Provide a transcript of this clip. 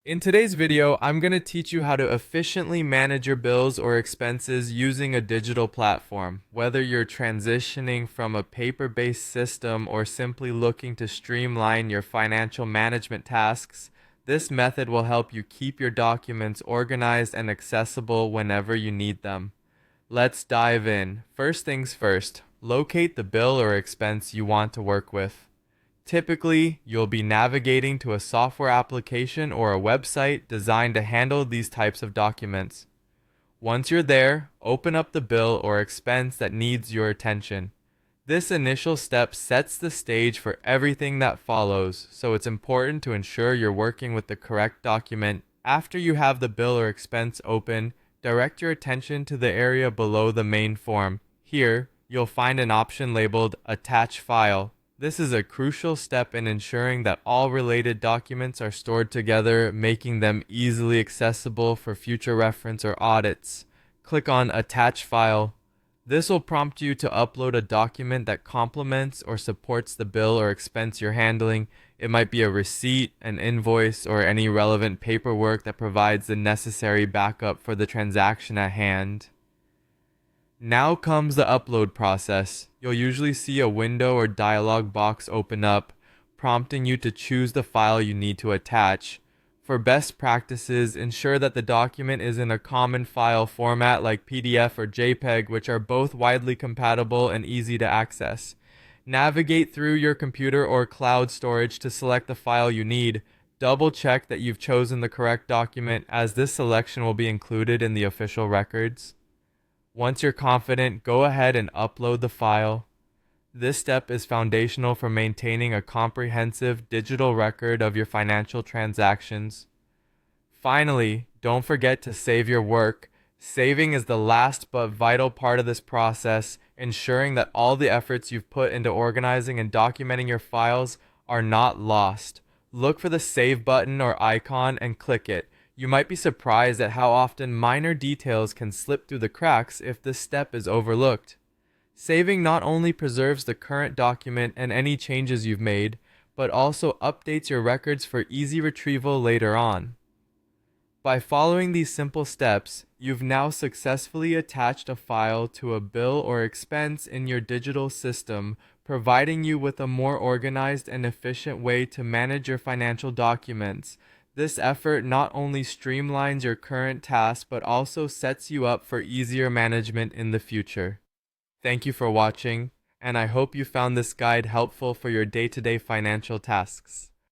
In today's video, I'm going to teach you how to efficiently manage your bills or expenses using a digital platform. Whether you're transitioning from a paper-based system or simply looking to streamline your financial management tasks, this method will help you keep your documents organized and accessible whenever you need them. Let's dive in. First things first, locate the bill or expense you want to work with. Typically, you'll be navigating to a software application or a website designed to handle these types of documents. Once you're there, open up the bill or expense that needs your attention. This initial step sets the stage for everything that follows, so it's important to ensure you're working with the correct document. After you have the bill or expense open, direct your attention to the area below the main form. Here, you'll find an option labeled Attach File. This is a crucial step in ensuring that all related documents are stored together, making them easily accessible for future reference or audits. Click on Attach File. This will prompt you to upload a document that complements or supports the bill or expense you're handling. It might be a receipt, an invoice, or any relevant paperwork that provides the necessary backup for the transaction at hand. Now comes the upload process. You'll usually see a window or dialog box open up, prompting you to choose the file you need to attach. For best practices, ensure that the document is in a common file format like PDF or JPEG, which are both widely compatible and easy to access. Navigate through your computer or cloud storage to select the file you need. Double check that you've chosen the correct document, as this selection will be included in the official records. Once you're confident, go ahead and upload the file. This step is foundational for maintaining a comprehensive digital record of your financial transactions. Finally, don't forget to save your work. Saving is the last but vital part of this process, ensuring that all the efforts you've put into organizing and documenting your files are not lost. Look for the Save button or icon and click it. You might be surprised at how often minor details can slip through the cracks if this step is overlooked. Saving not only preserves the current document and any changes you've made, but also updates your records for easy retrieval later on. By following these simple steps, you've now successfully attached a file to a bill or expense in your digital system, providing you with a more organized and efficient way to manage your financial documents. This effort not only streamlines your current tasks, but also sets you up for easier management in the future. Thank you for watching, and I hope you found this guide helpful for your day-to-day financial tasks.